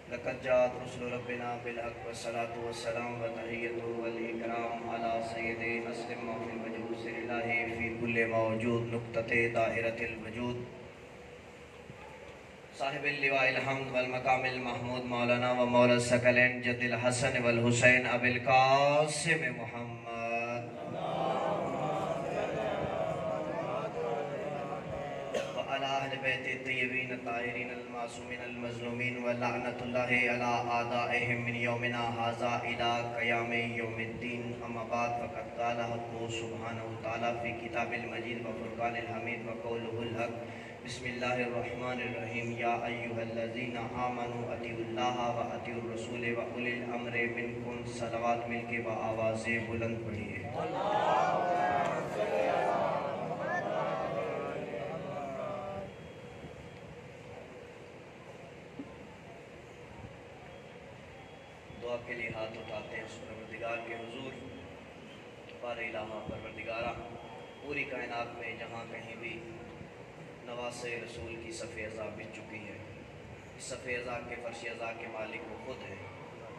لقد جاءت رسل ربنا بالحق والصلاة والسلام وتحية والإكرام على سيد أسلم في الوجود سر الله في كل موجود نقطة دائرة الوجود صاحب اللواء الحمد والمقام المحمود مولانا و مولا الثقلین جد الحسن والحسین ابی القاسم محمد وعلى أهل بيت الطيبين الطاهرين المعصومين المظلومين ولعنة الله على أعدائهم من يومنا هذا إلى قيام يوم الدين أما بعد فقد قال حقه سبحانه وتعالى في كتاب المجيد وفرقان الحميد وقوله الحق بسم الله الرحمن الرحيم يا أيها الذين آمنوا أطيعوا الله وأطيعوا الرسول وأولي الأمر منكم صلوات مل کے بآواز بلند پڑھیے دعا کے لیے ہاتھ اٹھاتے ہیں اس پروردگار کے حضور بار الہا پروردگارہ پوری کائنات میں جہاں کہیں بھی نواز رسول کی صف ازا بچ چکی ہے اس صف ازا کے فرش ازا کے مالک وہ خود ہے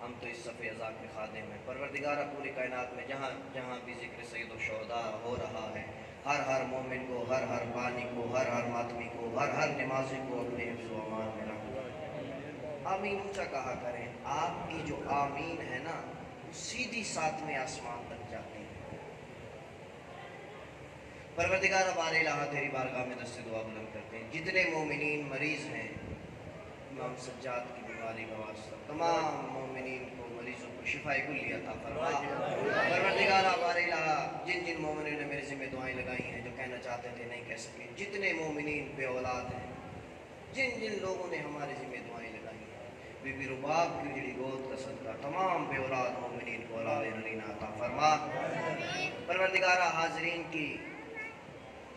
ہم تو اس صف ازا کے خادم ہیں پروردگارہ پوری کائنات میں جہاں جہاں بھی ذکر سید و شہداء ہو رہا ہے ہر مومن کو ہر بانی کو ہر ماتمی کو ہر نمازی کو اپنے حفظ و امان میں رکھو آمین اونچا کہا کریں آپ کی جو آمین ہے نا سیدھی ساتویں آسمان تک جاتی ہے پروردگارہ بار الہا تیری بارگاہ میں دست دعا بلند کرتے ہیں جتنے مومنین مریض ہیں امام سجاد کی بیماری کا واسطہ تمام مومنین کو مریضوں کو شفائے کلی عطا فرما پروردگارہ بار الہا جن مومنین نے میرے ذمہ دعائیں لگائی ہیں جو کہنا چاہتے تھے نہیں کہہ سکے جتنے مومنین بے اولاد ہیں جن لوگوں نے ہمارے ذمہ دعائیں لگائی ہیں بی بی رباب کی اجڑی گود کا صدقہ تمام بے اولاد مومنین کو اولاد نرینہ عطا فرما پروردگارہ حاضرین کی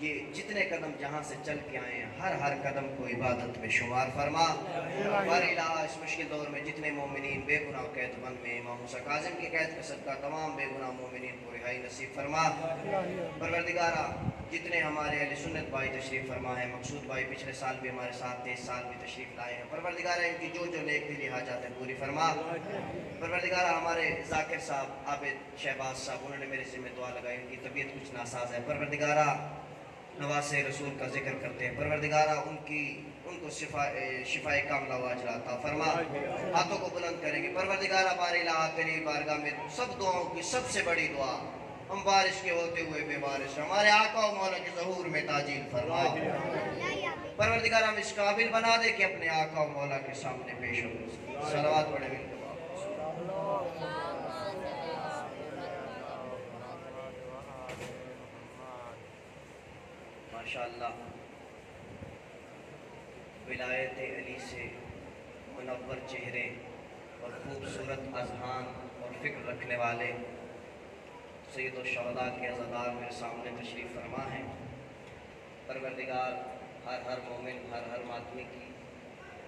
یہ جتنے قدم جہاں سے چل کے آئے ہیں ہر قدم کو عبادت میں شمار فرما بار الہا اس مشکل دور میں جتنے مومنین بے گناہ قید بند میں امام موسیٰ کاظم کی قید کا صدقہ تمام بے گناہ مومنین کو رہائی نصیب فرما پروردگارہ جتنے ہمارے اہل سنت بھائی تشریف فرما ہے مقصود بھائی پچھلے سال بھی ہمارے ساتھ تھے اس سال بھی تشریف لائے ہیں پروردگارہ ان کی جو نیک دلی حاجات ہیں پوری فرما پروردگارہ ہمارے ذاکر صاحب عابد شہباز صاحب انہوں نے میرے ذمہ دعا لگائی ان کی طبیعت کچھ ناساز ہے پروردگارہ نواز رسول کا ذکر کرتے ہیں پروردگارہ ان کو شفائے کاملہ واجلہ عطا فرما ہاتھوں کو بلند کریں گے پروردگارہ بار الہا تیری بارگاہ میں سب دعاؤں کی سب سے بڑی دعا ہم بارش کے ہوتے ہوئے بے بارش ہمارے آقا و مولا کے ظہور میں تاجیل فرما پروردگارہ ہم اس قابل بنا دے کہ اپنے آقا و مولا کے سامنے پیش ہو صلوات پڑھیں گے ماشاءاللہ ولایت علی سے منور چہرے اور خوبصورت اذہان اور فکر رکھنے والے سید الشہداء کے عزادار میرے سامنے تشریف فرما ہیں پروردگار ہر مومن ہر ماتمی کی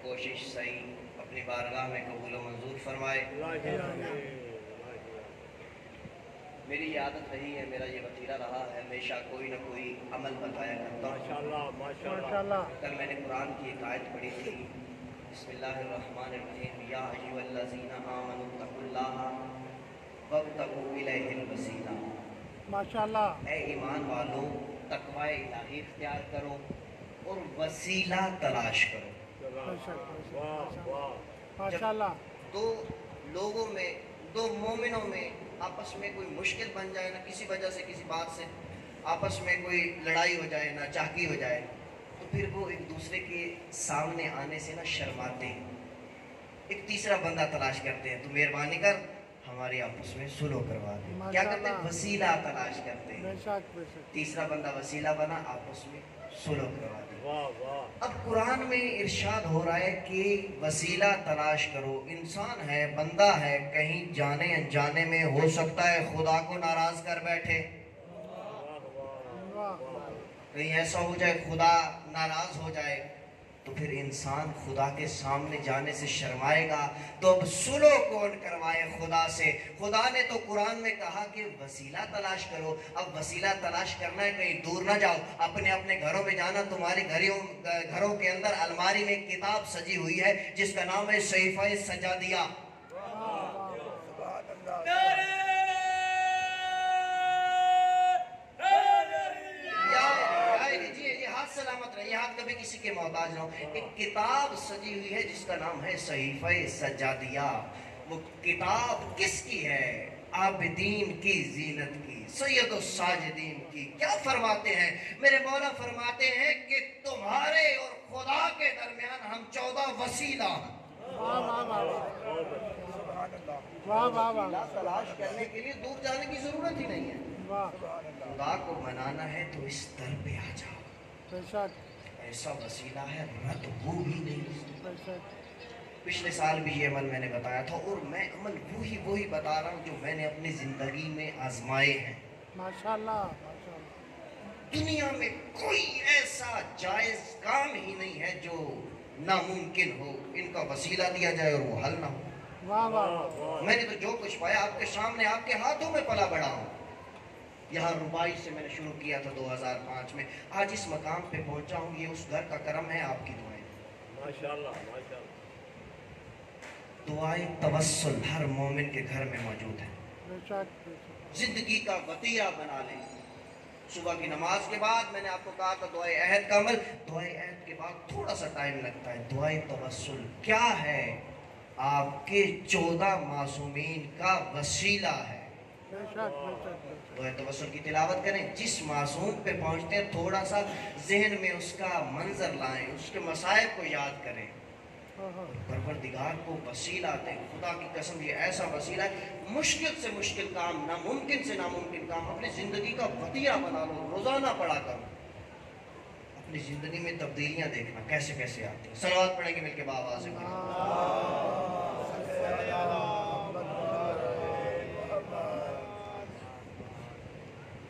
کوشش صحیح اپنی بارگاہ میں قبول و منظور فرمائے میری یہ عادت رہی ہے میرا یہ وطیرہ رہا ہے ہمیشہ کوئی نہ کوئی عمل بتایا کرتا ہوں کل میں نے قرآن کی ایک آیت پڑھی تھی بسم اللہ الرحمن الرحیم یا ایھا الذین آمنوا اتقوا اللہ وابتغوا الیہ الوسیلہ ماشاءاللہ اے ایمان والو تقوی الہی اختیار کرو اور وسیلہ تلاش کرو ماشاءاللہ دو لوگوں میں دو مومنوں میں آپس میں کوئی مشکل بن جائے نہ کسی وجہ سے کسی بات سے آپس میں کوئی لڑائی ہو جائے نہ چاکی ہو جائے تو پھر وہ ایک دوسرے کے سامنے آنے سے نہ شرماتے ہیں ایک تیسرا بندہ تلاش کرتے ہیں تو مہربانی کر ہماری آپس میں صلح کروا دے کیا کرتے ہیں وسیلہ تلاش کرتے ہیں تیسرا بندہ وسیلہ بنا آپس میں صلح کروا دے اب قرآن میں ارشاد ہو رہا ہے کہ وسیلہ تلاش کرو انسان ہے بندہ ہے کہیں جانے انجانے میں ہو سکتا ہے خدا کو ناراض کر بیٹھے کہیں ایسا ہو جائے خدا ناراض ہو جائے تو پھر انسان خدا کے سامنے جانے سے شرمائے گا تو اب سلو کون کروائے خدا سے؟ خدا نے تو قرآن میں کہا کہ وسیلہ تلاش کرو. اب وسیلہ تلاش کرنا ہے کہیں دور نہ جاؤ, اپنے اپنے گھروں میں جانا. تمہارے گھروں کے اندر الماری میں ایک کتاب سجی ہوئی ہے جس کا نام ہے صحیفہ سجادیہ. سلامت رہے, یہاں کبھی کسی کے محتاج نہ ہو. ایک کتاب سجی ہوئی ہے جس کا نام ہے صحیفہ سجادیہ. وہ کتاب کس کی ہے؟ عابدین کی زینت کی, سید الساجدین کی. کیا فرماتے ہیں میرے مولا؟ فرماتے ہیں کہ تمہارے اور خدا کے درمیان ہم 14 وسیلہ ہیں. وسیلہ تلاش کرنے کے لیے دور جانے کی ضرورت ہی نہیں ہے. خدا کو منانا ہے تو اس در پہ آ جاؤ. ایسا وسیلہ ہے رد ہو ہی نہیں. پچھلے سال بھی یہ عمل میں نے بتایا تھا, اور میں عمل وہی بتا رہا ہوں جو میں نے اپنی زندگی میں آزمائے ہیں. ماشاءاللہ. دنیا میں کوئی ایسا جائز کام ہی نہیں ہے جو ناممکن ہو, ان کا وسیلہ دیا جائے اور وہ حل نہ ہو. میں نے تو جو کچھ پایا آپ کے سامنے, آپ کے ہاتھوں میں پلا بڑا ہوں. یہاں ربائی سے میں نے شروع کیا تھا 2005 میں. آج اس مقام پہ پہنچا ہوں, یہ اس گھر کا کرم ہے, آپ کی دعائیں. ماشاءاللہ ماشاءاللہ. دعائیں توسل ہر مومن کے گھر میں موجود ہے. زندگی کا وطیرہ بنا لیں. صبح کی نماز کے بعد میں نے آپ کو کہا تھا دعائے عہد کا عمل. دعائے عہد کے بعد تھوڑا سا ٹائم لگتا ہے. دعائے توسل کیا ہے؟ آپ کے 14 معصومین کا وسیلہ ہے. دعائے توسل کی تلاوت کریں. جس معصوم پہ پہنچتے ہیں تھوڑا سا ذہن میں اس کا منظر لائیں, اس کے مصائب کو یاد کریں, پروردگار کو وسیلہ دیں. خدا کی قسم یہ ایسا وسیلہ ہے, مشکل سے مشکل کام, ناممکن سے ناممکن کام اپنی زندگی کا وطیرہ بنا لو. روزانہ پڑھا کرو. اپنی زندگی میں تبدیلیاں دیکھنا کیسے کیسے آتی ہیں. صلوات پڑھیں گے مل کے بآواز سے.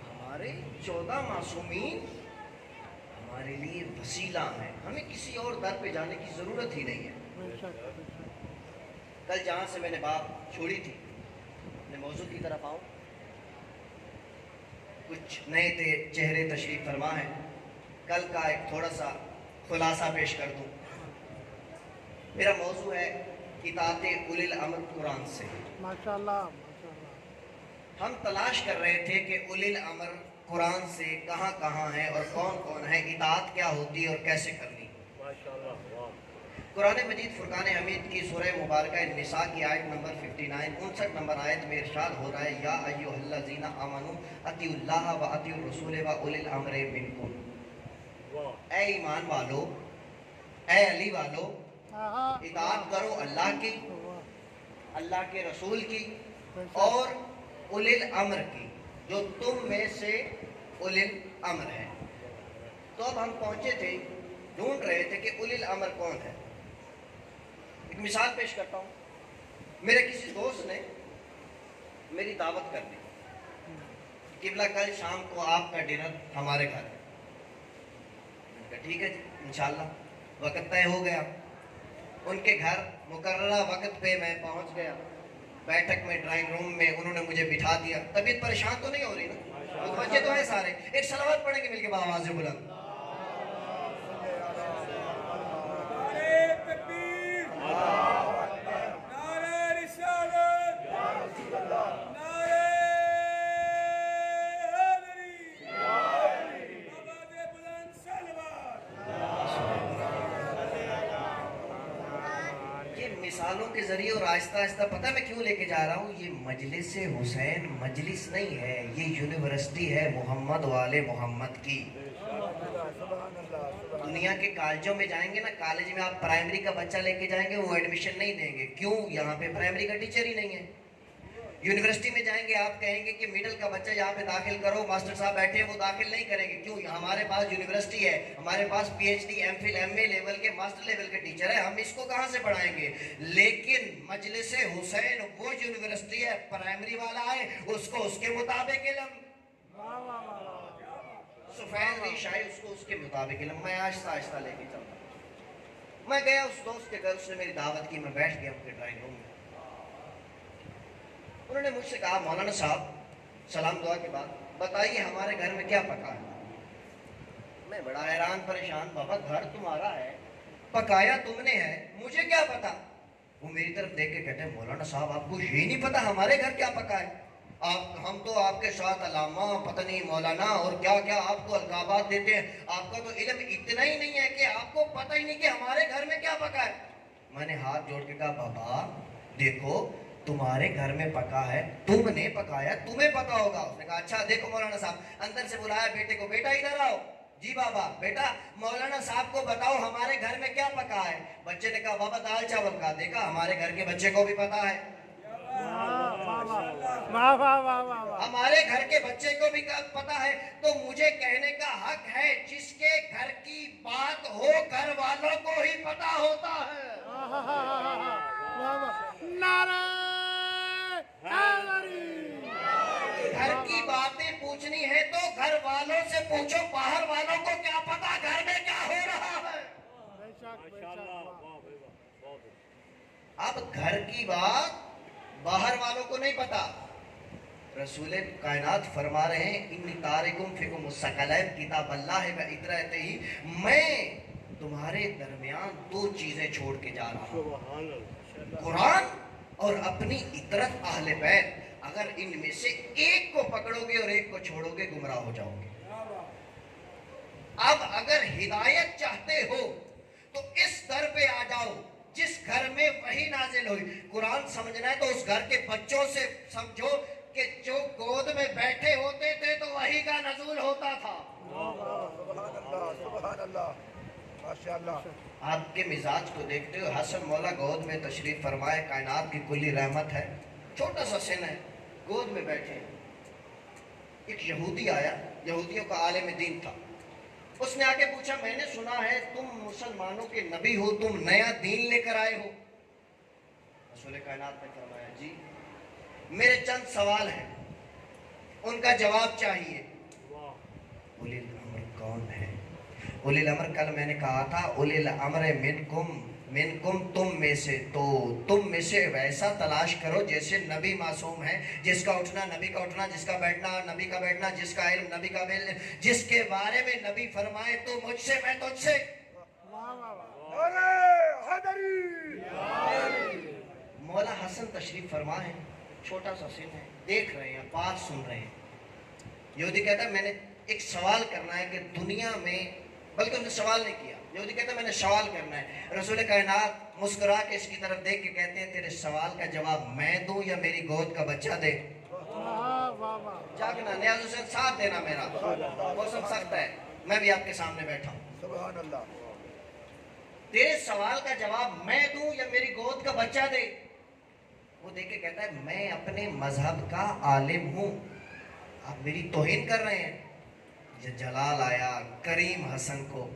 ہمارے 14 معصومین ہمارے لیے وسیلہ ہیں. ہمیں کسی اور در پہ جانے کی ضرورت ہی نہیں ہے. کل جہاں سے میں نے بات چھوڑی تھی, اپنے موضوع کی طرف آؤں. کچھ نئے چہرے تشریف فرما ہیں. کل کا ایک تھوڑا سا خلاصہ پیش کر دوں. میرا موضوع ہے اطاعت اولی الامر قرآن سے. ماشاءاللہ. ہم تلاش کر رہے تھے کہ اولی الامر قرآن سے کہاں کہاں ہے اور کون کون ہے, اطاعت کیا ہوتی ہے اور کیسے کرنی. قرآن مجید فرقان حمید کی سورہ مبارکہ النساء کی آیت نمبر 59 نمبر آیت میں ارشاد ہو رہا ہے, یا ایھا الذین آمنوا اطیعوا اللہ و اطیعوا الرسول و اولی الامر منکم. اے ایمان والو, اے علی والو, اطاعت کرو اللہ کی, اللہ کے رسول کی, اور اولی الامر کی, جو تم میں سے اولی الامر ہے. تو اب ہم پہنچے تھے, ڈھونڈ رہے تھے کہ اولی الامر کون ہے. ایک مثال پیش کرتا ہوں. میرے کسی دوست نے میری دعوت کر دی, قبلہ کل شام کو آپ کا ڈنر ہمارے گھر ہے. میں نے کہا ٹھیک ہے جی انشاءاللہ. وقت طے ہو گیا. ان کے گھر مقررہ وقت پہ میں پہنچ گیا. بیٹھک میں ڈرائنگ روم میں انہوں نے مجھے بٹھا دیا. طبیعت پریشان تو نہیں ہو رہی نا؟ متوجہ تو ہیں سارے؟ ایک صلوات پڑھیں گے مل کے بآواز بلند. مثالوں کے ذریعے اور آہستہ آہستہ, پتہ میں کیوں لے کے جا رہا ہوں, یہ مجلس حسین مجلس نہیں ہے, یہ یونیورسٹی ہے محمد والے محمد کی. دنیا کے کالجوں میں جائیں گے نا, کالج میں آپ پرائمری کا بچہ لے کے جائیں گے, وہ ایڈمیشن نہیں دیں گے. کیوں؟ یہاں پہ پرائمری کا ٹیچر ہی نہیں ہے. یونیورسٹی میں جائیں گے, آپ کہیں گے کہ میڈل کا بچہ یہاں پہ داخل کرو, ماسٹر صاحب بیٹھے ہیں, وہ داخل نہیں کریں گے. کیوں؟ ہمارے پاس یونیورسٹی ہے, ہمارے پاس P H D, M Phil, M A level کے, ماسٹر لیول کے ٹیچر ہے, ہم اس کو کہاں سے پڑھائیں گے. لیکن مجلس حسین وہ یونیورسٹی ہے, پرائمری والا ہے, اس کو اس کے مطابق علم, سفید ریشائی اس کو اس کے مطابق علم. میں آہستہ آہستہ لے کے چلتا ہوں. میں گیا اس دوست کے گھر، اس نے میری دعوت کی، میں بیٹھ گیا ان کے ڈرائنگ روم میں. انہوں نے مجھ سے کہا مولانا صاحب سلام دعا کے بعد بتائیے ہمارے گھر میں کیا پکا ہے. میں بڑا حیران پریشان، بابا گھر تمہارا ہے، پکایا تم نے ہے، مجھے کیا پتا. وہ میری طرف دیکھ کے کہتے ہیں مولانا صاحب آپ کو یہ نہیں پتا ہمارے گھر کیا پکا ہے؟ ہم تو آپ کے ساتھ علامہ پتہ نہیں مولانا اور کیا کیا آپ کو القابات دیتے ہیں، آپ کا تو علم اتنا ہی نہیں ہے کہ آپ کو پتہ ہی نہیں کہ ہمارے گھر میں کیا پکا ہے. میں نے ہاتھ جوڑ کے کہا بابا دیکھو تمہارے گھر میں پکا ہے، تم نے پکایا، تمہیں پتا ہوگا. اس نے کہا اچھا دیکھو مولانا صاحب، اندر سے بلایا بیٹے کو، بیٹا ادھر آؤ. جی بابا. بیٹا مولانا صاحب کو بتاؤ ہمارے گھر میں کیا پکا ہے. بچے نے کہا بابا دال چاول. کا دیکھا ہمارے گھر کے بچے کو بھی پتا ہے، ہمارے گھر کے بچے کو بھی پتا ہے. تو مجھے کہنے کا حق ہے جس کے گھر کی بات ہو گھر والوں کو ہی پتا ہوتا ہے. گھر کی باتیں پوچھنی ہے تو گھر والوں سے پوچھو، باہر والوں کو کیا پتا گھر میں کیا ہو رہا ہے. اب گھر کی بات باہر والوں کو نہیں پتا. رسول کائنات فرما رہے ہیں انی تارکم فیکم الثقلین کتاب اللہ بإطرتہ، میں تمہارے درمیان دو چیزیں چھوڑ کے جا رہا ہوں، قرآن اور اپنی اطرت اہل بیت. اگر ان میں سے ایک کو پکڑو گے اور ایک کو چھوڑو گے گمراہ ہو جاؤ گے. اب اگر ہدایت چاہتے ہو تو اس در پہ آ جاؤ جس گھر میں وحی نازل ہوئی. قرآن سمجھنا ہے تو اس گھر کے بچوں سے سمجھو کہ جو گود میں بیٹھے ہوتے تھے تو وحی کا نزول ہوتا تھا. سبحان اللہ ماشاءاللہ. آپ کے مزاج کو دیکھتے ہو، حسن مولا گود میں تشریف فرمائے، کائنات کی کلی رحمت ہے، چھوٹا سا سن ہے، گود میں بیٹھے. ایک یہودی آیا، یہودیوں کا عالم دین تھا. اس نے آگے پوچھا میں نے سنا ہے تم مسلمانوں کے نبی ہو، تم نیا دین لے کر آئے ہو. رسول کائنات نے فرمایا جی میرے چند سوال ہیں، ان کا جواب چاہیے. اولی الامر کون ہے؟ اولی الامر کل میں نے کہا تھا اولی الامر منکم تم میں سے، تو تم میں سے ویسا تلاش کرو جیسے نبی معصوم ہے، جس کا اٹھنا نبی کا اٹھنا، جس کا بیٹھنا نبی کا بیٹھنا، جس کا علم نبی کا علم، جس کے بارے میں نبی فرمائے تو مجھ سے میں تجھ سے. مولا حسن تشریف فرما ہے، چھوٹا سا سن ہے، دیکھ رہے ہیں، بات سن رہے ہیں. یہودی کہتا ہے میں نے ایک سوال کرنا ہے کہ دنیا میں، بلکہ انہوں نے سوال نہیں کیا، یہودی کہتا ہے میں نے سوال کرنا ہے. رسول کائنات مسکرا کے اس کی طرف دیکھ کے کہتے ہیں تیرے سوال کا جواب میں دوں یا میری گود کا بچہ دے؟ جاگنا، نیاز حسین ساتھ دینا میرا، موسم سخت ہے، میں بھی آپ کے سامنے بیٹھا ہوں. سبحان اللہ. تیرے سوال کا جواب میں دوں یا میری گود کا بچہ دے؟ وہ دیکھ کے کہتا ہے میں اپنے مذہب کا عالم ہوں، آپ میری توہین کر رہے ہیں. یہ جلال آیا کریم حسن کو،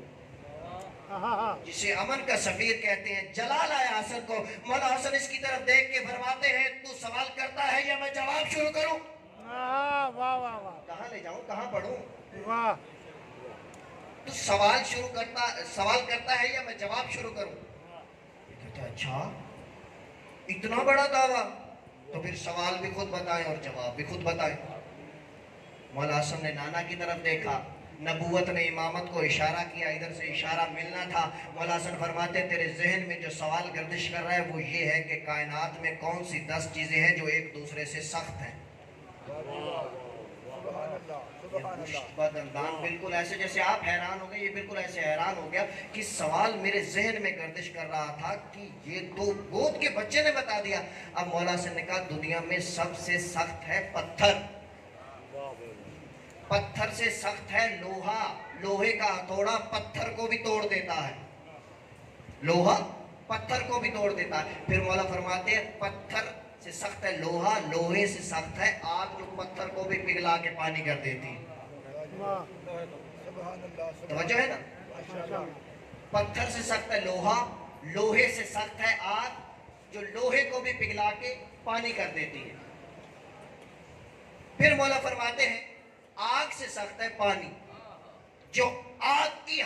جسے امن کا سفیر کہتے ہیں، جلال آیا حسن کو. مولا حسن اس کی طرف دیکھ کے فرماتے ہیں تو سوال کرتا ہے یا میں جواب شروع کروں؟ کہاں لے جاؤں، کہاں پڑھوں؟ تو سوال کرتا ہے یا میں جواب شروع کروں؟ کہتا ہے اچھا اتنا بڑا دعویٰ، تو پھر سوال بھی خود بتائیں اور جواب بھی خود بتائیں. مولا حسن نے نانا کی طرف دیکھا، نبوت نے امامت کو اشارہ کیا، ادھر سے اشارہ ملنا تھا. مولا حسن فرماتے ہیں تیرے ذہن میں جو سوال گردش کر رہا ہے وہ یہ ہے کہ کائنات میں کون سی 10 چیزیں ہیں جو ایک دوسرے سے سخت ہیں. اندان بالکل ایسے جیسے آپ حیران ہو گئے، یہ بالکل ایسے حیران ہو گیا کہ سوال میرے ذہن میں گردش کر رہا تھا کہ یہ تو گود کے بچے نے بتا دیا. اب مولا حسن نے کہا دنیا میں سب سے سخت ہے پتھر، پتھر سے سخت ہے لوہا، لوہے کا ہتھوڑا پتھر کو بھی توڑ دیتا ہے، لوہا پتھر کو بھی توڑ دیتا ہے. پھر مولا فرماتے ہیں پتھر سے سخت ہے لوہا، لوہے سے سخت ہے آگ جو پتھر کو بھی پگھلا کے پانی کر دیتی. توجہ ہے نا، پتھر سے سخت ہے لوہا، لوہے سے سخت ہے آگ جو لوہے کو بھی پگھلا کے پانی کر دیتی ہے. پھر مولا فرماتے ہیں آگ سے سخت ہے پانی جو آگ کی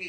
کہ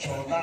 14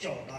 14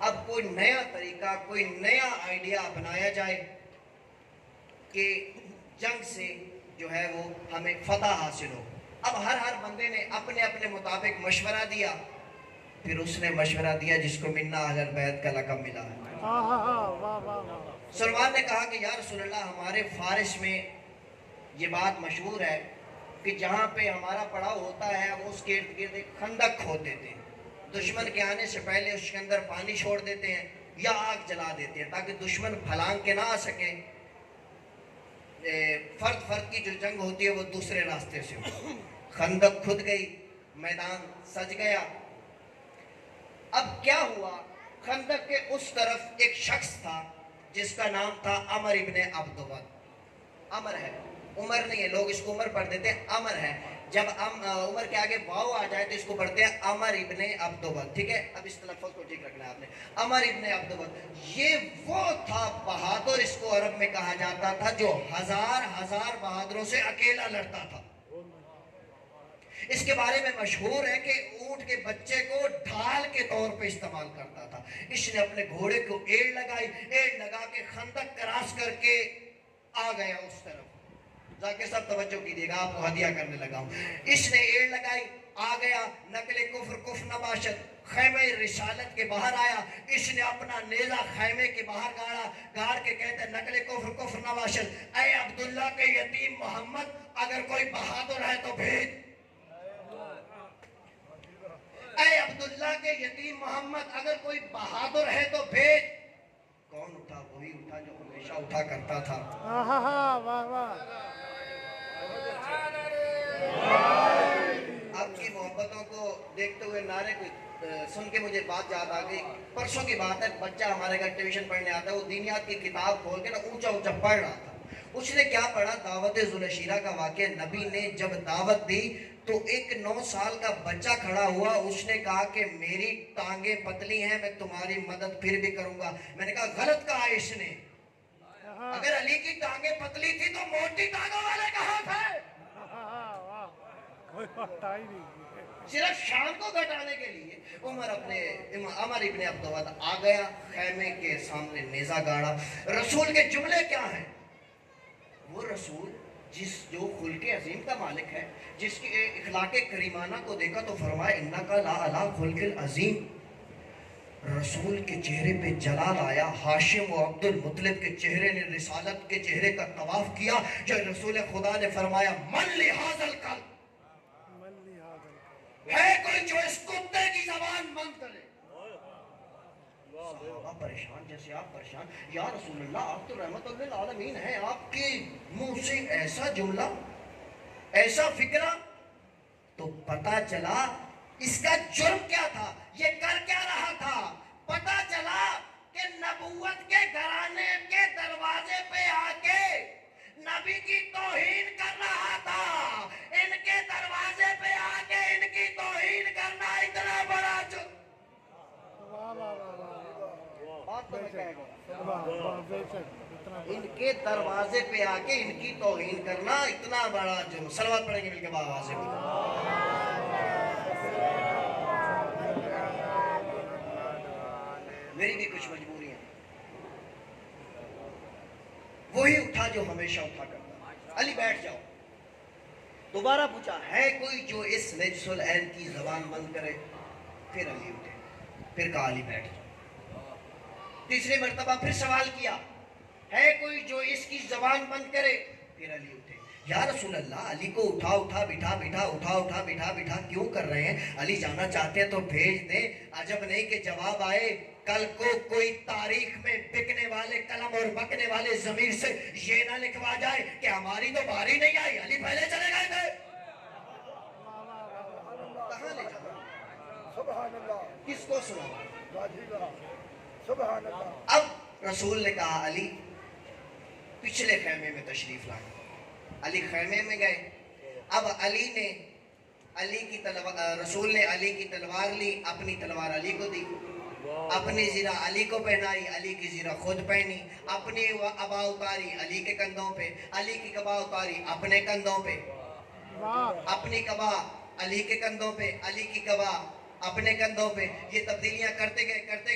اب کوئی نیا طریقہ، کوئی نیا آئیڈیا اپنایا جائے کہ جنگ سے جو ہے وہ ہمیں فتح حاصل ہو۔ اب ہر بندے نے اپنے اپنے مطابق مشورہ دیا، پھر اس نے مشورہ دیا جس کو منا اہل البیت کا لقب ملا ہے۔ سلمان نے کہا کہ یا رسول اللہ، ہمارے فارس میں یہ بات مشہور ہے کہ جہاں پہ ہمارا پڑاؤ ہوتا ہے ہم اس کے ارد گرد ایک خندق کھود دیتے ہیں، دشمن کے آنے سے پہلے اس کے اندر پانی چھوڑ دیتے ہیں یا آگ جلا دیتے ہیں تاکہ دشمن پھلانگ کے نہ آ سکے، فرد کی جو جنگ ہوتی ہے وہ دوسرے راستے سے ہو۔ خندق کھد گئی، میدان سج گیا۔ اب کیا ہوا، خندق کے اس طرف ایک شخص تھا جس کا نام تھا عمر ابن عبدود۔ عمر ہے، عمر نہیں ہے، لوگ اس کو عمر پڑھ دیتے ہیں، عمر ہے۔ جب عمر کے آگے واو آ جائے تو اس کو پڑھتے ہیں عمر ابن عبدود، ٹھیک ہے؟ اب اس تلفظ کو ٹھیک رکھنا ہے آپ نے، عمر ابن عبدود۔ یہ وہ تھا بہادر، اس کو عرب میں کہا جاتا تھا، جو ہزار بہادروں سے اکیلا لڑتا تھا۔ اس کے بارے میں مشہور ہے کہ اونٹ کے بچے کو ڈھال کے طور پہ استعمال کرتا تھا۔ اس نے اپنے گھوڑے کو ایڑ لگائی، ایڑ لگا کے خندق کراس کر کے آ گیا اس طرف۔ ذاکر صاحب توجہ کیجیے گا، آپ کو ہدیہ کرنے لگا ہوں۔ اس نے ایڑ لگائی، آ گیا، نقل کفر نباشت، خیمہ رسالت کے باہر آیا۔ اس نے اپنا نیزہ خیمے کے باہر گاڑ کے کہتے ہیں نقل کفر نباشت، اے عبداللہ کے یتیم محمد، اگر کوئی بہادر ہے تو بھیج۔ اے عبداللہ کے یتیم محمد، اگر کوئی بہادر ہے تو بھیج۔ کون اٹھا؟ وہی اٹھا جو ہمیشہ اٹھا کرتا تھا۔ آپ کی محبتوں کو دیکھتے ہوئے نعرے کو سن کے مجھے بات یاد آ گئی۔ پرسوں کی بات ہے، بچہ ہمارے گھر ٹیوشن پڑھنے آتا ہے، وہ دینیات کی کتاب کھول کے نا اونچا پڑھ رہا تھا۔ اس نے کیا پڑھا؟ دعوت ذوالشیرہ کا واقعہ۔ نبی نے جب دعوت دی تو ایک 9 سال کا بچہ کھڑا ہوا، اس نے کہا کہ میری ٹانگیں پتلی ہیں، میں تمہاری مدد پھر بھی کروں گا۔ میں نے کہا غلط کہا اس نے، اگر علی کی ٹانگیں پتلی تھی تو موٹی ٹانگوں والے کہاں تھے؟ صرف شان کو گھٹانے کے لیے عمر ابن عبدود آ گیا، خیمے کے سامنے نیزہ گاڑا۔ رسول کے جملے کیا ہیں؟ وہ رسول جو خلق عظیم کا مالک ہے، جس کے اخلاق کریمانہ کو دیکھا تو فرمایا انکا لا علی خلق عظیم۔ رسول کے چہرے پہ جلال آیا۔ ہاشم و عبد المطلب کے چہرے نے رسالت کے چہرے کا طواف کیا۔ جو رسول خدا نے فرمایا من لہذا القلب، ہے کوئی جو اس کتے کی زبان بند کرے؟ صحابہ پریشان، جیسے آپ پریشان، یا رسول اللہ آپ تو رحمت للعالمین ہیں، آپ کے منہ سے ایسا جملہ، ایسا فکرہ؟ تو پتا چلا اس کا جرم کیا تھا، یہ کر کیا رہا تھا۔ پتا چلا کہ نبوت کے گھرانے کے دروازے پہ آ کے نبی کی توہین کر رہا تھا۔ ان کے دروازے پہ آ کے ان کی توہین کرنا اتنا بڑا جرم۔ بات تو میں کہہ گا، ان کے دروازے پہ آ کے ان کی توہین کرنا اتنا بڑا جرم۔ صلوات پڑھیں گے مل کے بابا سے۔ میری بھی کچھ مجبوریاں، وہی اٹھا جو ہمیشہ اٹھا کرتا۔ علی بیٹھ جاؤ۔ دوبارہ پوچھا ہے کوئی جو اس نجس العین کی زبان بند کرے؟ پھر علی اٹھے، پھر کہا علی بیٹھ جاؤ۔ تیسری مرتبہ پھر سوال کیا ہے کوئی جو اس کی زبان بند کرے؟ پھر علی اٹھے۔ یا رسول اللہ، علی کو اٹھا بٹھا کیوں کر رہے ہیں؟ علی جانا چاہتے ہیں تو بھیج دیں۔ عجب نہیں کہ جواب آئے، کل کو کوئی تاریخ میں بکنے والے قلم اور بکنے والے ضمیر سے یہ نہ لکھوا جائے کہ ہماری تو باری نہیں آئی، علی پہلے چلے گئے تھے۔ کہاں لے جاؤ؟ سبحان اللہ، کس کو سنا؟ سبحان اللہ۔ اب رسول نے کہا علی پچھلے خیمے میں تشریف لائیں۔ علی خیمے میں گئے۔ اب رسول نے علی کی تلوار لی، اپنی تلوار علی کو دی، اپنی زیرہ علی کو پہنائی، علی کی زیرہ خود پہنی، اپنی ابا اتاری علی کے کندھوں پہ، علی کی قبا اتاری اپنے کندھوں پہ، اپنی قبا علی کے کندھوں پہ، علی کی قبا اپنے کندھوں پہ، یہ تبدیلیاں کرتے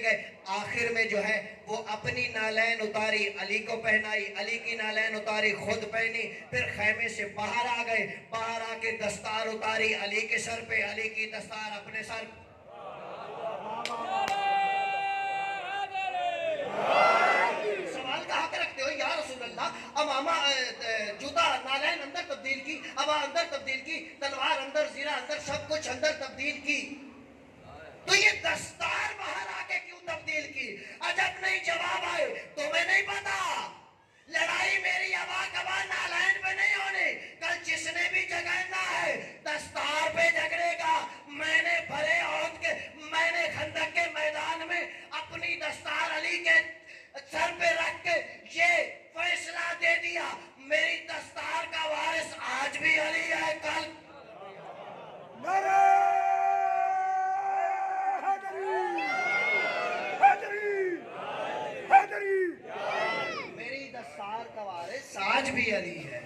گئے آخر میں جو ہے وہ اپنی نالین اتاری، علی کو پہنائی، علی کی نالین اتاری، خود پہنی، پھر خیمے سے باہر آ گئے، باہر آ کے دستار اتاری علی کے سر پہ، علی کی دستار اپنے سر پہ۔ سوال کا حق رکھتے ہو یا رسول اللہ، امامہ جوتا نالین اندر تبدیل کی، ابا اندر تبدیل کی، تلوار اندر، زیرہ اندر، سب کچھ اندر تبدیل کی، تو یہ دستار باہر آ کے کیوں تبدیل کی؟ عجب نہیں جواب آئے، تمہیں نہیں پتا لڑائی میری ابا کبا نالین پہ نہیں ہونی، کل جس نے بھی جگڑنا ہے دستار پہ جگڑے گا۔ میں نے بھرے عہد کے، میں نے خندق کے میدان میں اپنی دستار علی کے سر پہ رکھ کے یہ فیصلہ دے دیا، میری دستار کا وارث آج بھی علی ہے، کل میری دستار کا وارث آج بھی علی ہے۔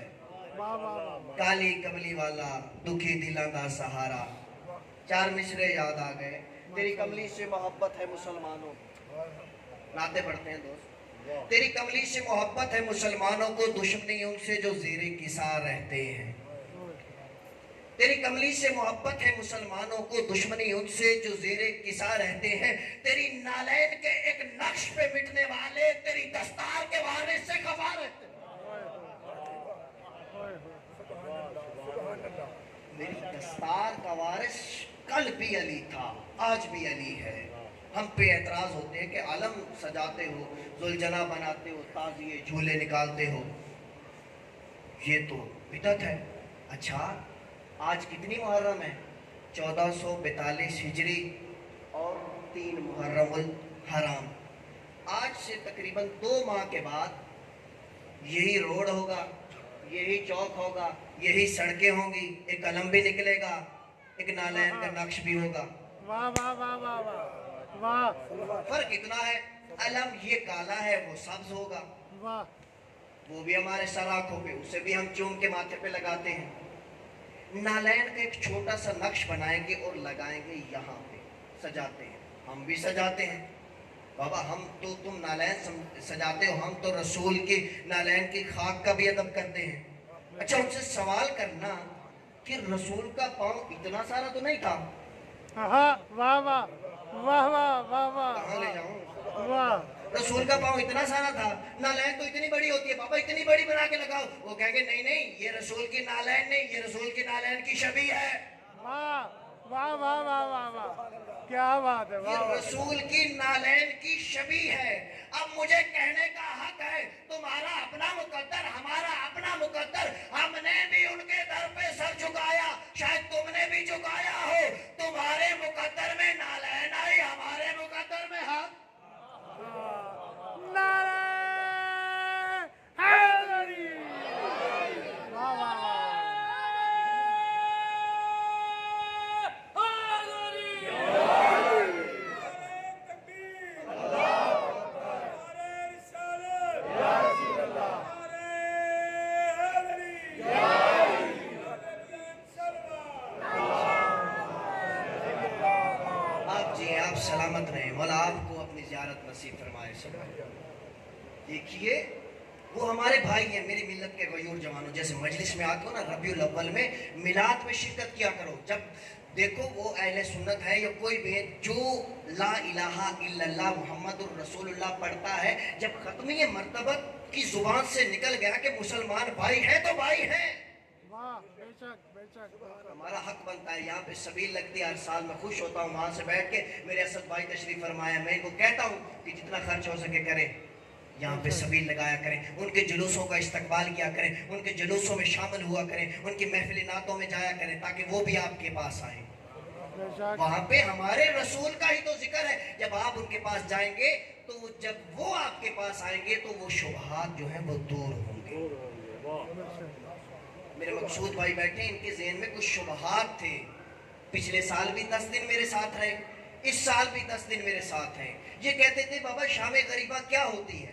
کالی کملی والا دکھی دلاں دا سہارا، چار مصرے یاد آ گئے۔ تیری کملی سے محبت ہے مسلمانوں، نعتیں پڑھتے ہیں دوست۔ تیری کملی سے محبت ہے مسلمانوں کو، دشمنی ان سے جو زیر کسار رہتے ہیں۔ تیری کملی سے محبت ہے مسلمانوں کو، دشمنی ان سے جو زیر کسار رہتے ہیں۔ تیری نالین کے ایک نقش پہ مٹنے والے تیری دستار کے وارث سے خفا رہتے ہیں۔ میری دستار کا وارث کل بھی علی تھا، آج بھی علی ہے۔ ہم پہ اعتراض ہوتے ہیں کہ علم سجاتے ہو، ذوالجناح بناتے ہو، تازیے جھولے نکالتے ہو، یہ تو بدعت ہے۔ اچھا آج کتنی محرم ہے؟ 1442 ہجری اور 3 محرم الحرام۔ آج سے تقریباً 2 ماہ کے بعد یہی روڈ ہوگا، یہی چوک ہوگا، یہی سڑکیں ہوں گی، ایک علم بھی نکلے گا، ایک نالین کا نقش بھی ہوگا۔ واہ واہ واہ واہ واہ واہ، فرق اتنا ہے، علم یہ کالا ہے وہ سبز ہوگا، واہ وہ بھی ہمارے سراخوں پہ، اسے بھی ہم چوم کے ماتھے پہ لگاتے ہیں۔ نالین کا ایک چھوٹا سا نقش بنائیں گے اور لگائیں گے، یہاں پہ سجاتے ہیں، ہم بھی سجاتے ہیں۔ بابا ہم تو، تم نالین سجاتے ہو، ہم تو رسول کی نالین کی خاک کا بھی ادب کرتے ہیں۔ اچھا ان سے سوال کرنا کہ رسول کا پاؤں اتنا سارا تو نہیں تھا؟ ہاں واہ واہ واہ واہ واہ واہ، کہاں لے جاؤں؟ واہ رسول کا پاؤں اتنا سارا تھا؟ نالین تو اتنی بڑی ہوتی ہے، بابا اتنی بڑی بنا کے لگاؤ۔ وہ کہیں گے نہیں نہیں، یہ رسول کی نالین نہیں، یہ رسول کی نالین کی شبیہ ہے۔ واہ واہ واہ واہ واہ واہ، کیا بات ہے، واہ یہ واہ۔ رسول کی نالین کی شبیہ ہے۔ اب مجھے کہنے کا حق ہے، تمہارا اپنا مقدر، ہمارا اپنا مقدر، ہم نے بھی ان کے در پہ سر جھکایا، شاید تم نے بھی جھکایا ہو۔ تمہارے مقدر میں نالین آئی، ہمارے مقدر میں ہاتھ۔ نعرہ حیدری، واہ واہ واہ، آپ سلامت رہیں، مولا آپ کو اپنی زیارت نصیب فرمائے۔ دیکھیے وہ ہمارے بھائی ہیں، میری ملت کے غیور جوانوں، جیسے مجلس میں آتے ہو نا ربیع الاول میں، میلاد میں شرکت کیا کرو۔ جب دیکھو وہ اہل سنت ہے یا کوئی بھی جو لا الہ الا اللہ محمد الرسول اللہ پڑھتا ہے، جب ختمی مرتبت کی زبان سے نکل گیا کہ مسلمان بھائی ہیں تو بھائی ہیں، واہ، بے شک بے شک، ہمارا حق بنتا ہے۔ یہاں پہ سبیل لگتی ہے، ہر سال میں خوش ہوتا ہوں وہاں سے بیٹھ کے، میرے اسد بھائی تشریف فرمایا، میں ان کو کہتا ہوں کہ جتنا خرچ ہو سکے کریں، یہاں پہ سبیل لگایا کریں، ان کے جلوسوں کا استقبال کیا کریں، ان کے جلوسوں میں شامل ہوا کریں، ان کی محفل نعتوں میں جایا کریں تاکہ وہ بھی آپ کے پاس آئیں۔ بے شک، وہاں پہ ہمارے رسول کا ہی تو ذکر ہے، جب آپ ان کے پاس جائیں گے تو جب وہ آپ کے پاس آئیں گے تو وہ شبہات جو ہیں وہ دور ہوں گے۔ میرے مقصود بھائی بیٹھے، ان کے ذہن میں کچھ شبہات تھے، پچھلے سال بھی 10 دن میرے ساتھ رہے، اس سال بھی 10 دن میرے ساتھ ہیں۔ یہ کہتے تھے بابا شام غریبہ کیا ہوتی ہے؟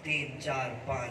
3, 4, 5,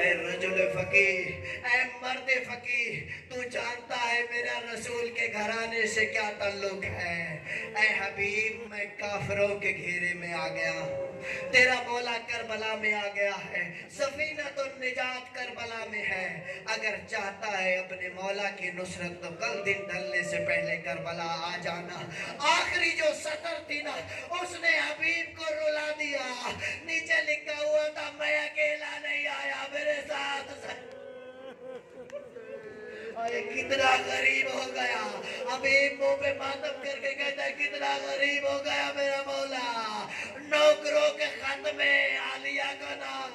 اے رجل فقیر، اے مرد فقیر، تو جانتا ہے میرا رسول کے گھرانے سے کیا تعلق ہے؟ اے حبیب، میں کافروں کے گھیرے میں آ گیا ہوں، تیرا مولا کربلا میں آ گیا ہے، سفینۃ النجات کربلا میں ہے، اگر چاہتا ہے اپنے مولا کی نصرت تو کل دن ڈھلنے سے پہلے کربلا آ جانا۔ آخری جو سطر تھی نا، اس نے حبیب کو رلا دیا، نیچے لکھا ہوا تھا میں اکیلا نہیں آیا، میرے ساتھ کتنا غریب ہو گیا۔ حبیب منہ پہ ماتم کر کے کہتا ہے کتنا غریب ہو گیا میرا مولا، نوکروں کے خط میں عالیہ کا نام۔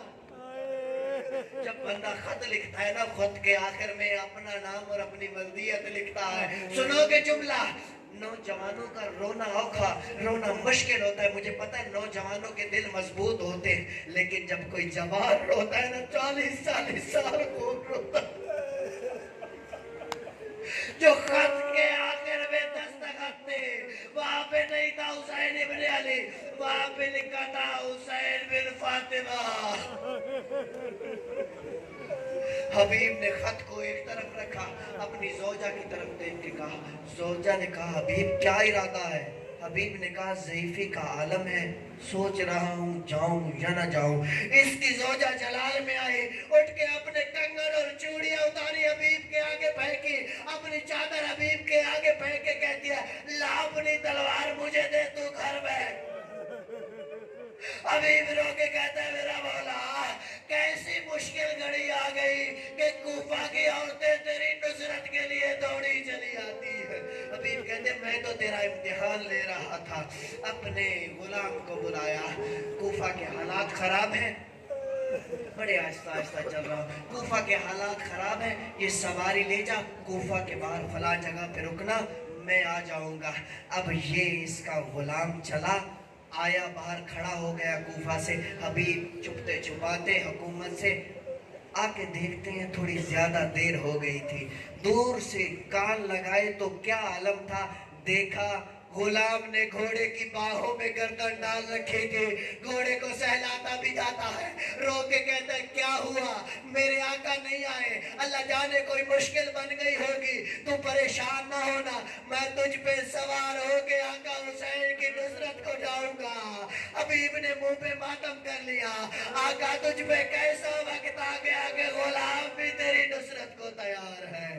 جب بندہ خط لکھتا ہے نا، خط کے آخر میں اپنا نام اور اپنی ملدیت لکھتا ہے۔ سنو گے جملہ، نوجوانوں کا رونا اوکھا، رونا مشکل ہوتا ہے، مجھے پتا ہے نوجوانوں کے دل مضبوط ہوتے ہیں، لیکن جب کوئی جوان روتا ہے نا 40 سال کو روتا ہے، جو خط کے آخر میں دستخط تھے وہاں پہ نہیں تھا حسین ابن علی، وہاں پہ لکھا تھا حسین بن فاطمہ۔ حبیب نے خط کو ایک طرف رکھا، اپنی زوجہ کی طرف دیکھ کے کہا، زوجہ نے کہا حبیب کیا ارادہ ہے؟ حبیب نے کہا ضعیفی کا عالم ہے، سوچ رہا ہوں جاؤں یا نہ جاؤں۔ اس کی زوجہ جلال میں آئی، اٹھ کے اپنے کنگن اور چوڑیاں اتاری حبیب کے آگے پھینکی، اپنی چادر حبیب کے آگے پھینک کے کہتی ہے لا اپنی تلوار مجھے دے، تو گھر بیٹھ۔ حبیب رو کے کہتا ہے میرا مولا کیسی مشکل گھڑی آ گئی کہ کوفہ کی عورتیں تیری نصرت کے لیے دوڑی چلی آتی ہے۔ حبیب کہتے ہیں میں تو تیرا امتحان لے رہا تھا، اپنے غلام کو بلایا، کوفہ کے حالات خراب ہیں، بڑے آہستہ آہستہ چل رہا ہوں، کوفہ کے حالات خراب ہیں، یہ سواری لے جا، کوفہ کے باہر فلاں جگہ پہ رکنا، میں آ جاؤں گا۔ اب یہ اس کا غلام چلا آیا، باہر کھڑا ہو گیا کوفہ سے، حبیب چھپتے چھپاتے حکومت سے آ کے دیکھتے ہیں تھوڑی زیادہ دیر ہو گئی تھی، دور سے کان لگائے تو کیا عالم تھا، دیکھا غلام نے گھوڑے کی باہوں میں گردن ڈال رکھی تھی، گھوڑے کو سہلاتا بھی جاتا ہے، رو کے کہتا ہے کیا ہوا میرے آقا نہیں آئے، اللہ جانے کوئی مشکل بن گئی ہوگی، تو پریشان نہ ہونا، میں تجھ پہ سوار ہو کے آقا حسین کی نصرت کو جاؤں گا۔ حبیب نے منہ پہ ماتم کر لیا، آقا تجھ پہ کیسا وقت آ گیا کہ غلام بھی تیری نصرت کو تیار ہے۔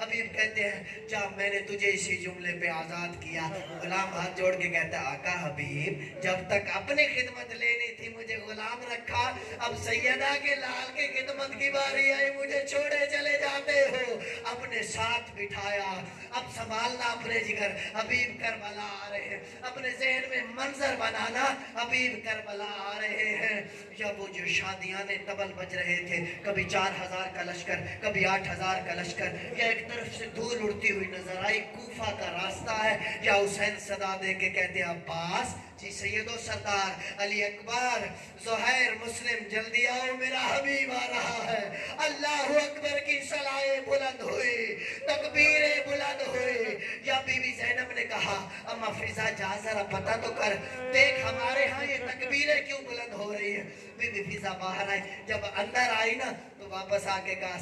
حبیب کہتے ہیں جب میں نے تجھے اسی جملے پہ آزاد کیا، غلام ہاتھ جوڑ کے کہتا ہے آقا حبیب جب تک اپنی خدمت لینی تھی مجھے غلام رکھا، اب سیدہ کے لال کی خدمت کی باری آئی مجھے چھوڑے چلے جاتے ہو، اپنے ساتھ بٹھایا، اب سنبھالنا اپنے جگر۔ حبیب کربلا آ رہے ہیں، اپنے ذہن میں منظر بنانا، حبیب کربلا آ رہے ہیں، یا وہ جو شادیانے طبل بج رہے تھے، کبھی 4000 کا لشکر، کبھی 8000 کا لشکر، یا ایک طرف سے دھول اڑتی ہوئی نظر آئی کوفہ کا راستہ ہے، یا حسین صدا دے کے کہتے ہیں عباس جی سید و سردار علی اکبر زہیر مسلم جلدی آؤ میرا حبیب آ رہا ہے۔ اللہ اکبر کی صلائیں بلند ہوئی، تکبیریں بلند ہوئی، یا بی بی زینب نے کہا اما فضا جا ذرا پتہ تو کر، دیکھ ہمارے ہاں یہ تکبیریں کیوں بلند ہو رہی ہیں۔ بی بی فضا باہر آئی، جب اندر آئی نا تو واپس آ کے کہا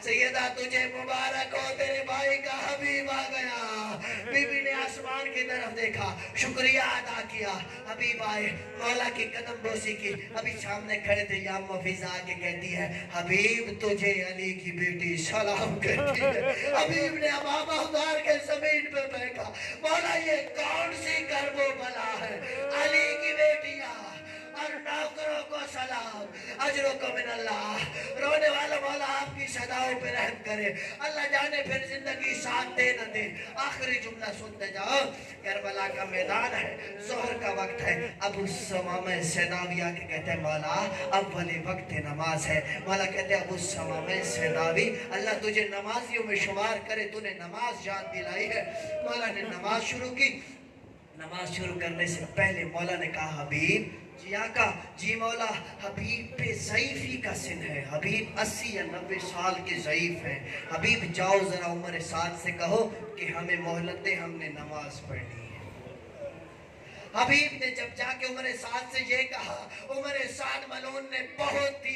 سیدہ تجھے مبارک ہو، تیرے بھائی کا حبیب آ گیا۔ بی بی نے آسمان کی طرف دیکھا، شکریہ ادا کیا، حبیب آئے، مولا کی قدم بوسی کی، ابھی سامنے کھڑے تھے، یا اما فضا آ کے کہتی ہے حبیب تجھے علی کی بیٹی سلام کرتی ہے۔ حبیب نے ابابا اتار کے زمین پہ بیٹھا، مولا یہ کون سی کرب و بلا ہے، علی کی بیٹیاں اور نوکروں کو سلام، اجرکم من اللہ، رونے والا مولا آپ کی صداؤں پہ رحم کرے، اللہ جانے پھر زندگی ساتھ دے نہ دے۔ آخری جملہ سنتے جاؤ، کربلا کا میدان ہے، ظہر کا وقت ہے، ابو سمامہ سیداوی آ کے کہتے ہیں مولا اول وقت نماز ہے، مولا کہتے ہیں ابو سمامہ سیداوی اللہ تجھے نمازیوں میں شمار کرے، تو نے نماز یاد دلائی ہے۔ مولا نے نماز شروع کی، نماز شروع کرنے سے پہلے مولا نے کہا حبیب جی آقا جی مولا، حبیب پہ ضعیفی کا سن ہے، حبیب 80 یا 90 سال کے ضعیف ہیں، حبیب جاؤ ذرا عمر سعد سے کہو کہ ہمیں مہلت دے، ہم نے نماز پڑھنی ہے۔ حبیب نے جب جا کے عمر سعد سے یہ کہا، عمر سعد ملعون نے بہت ہی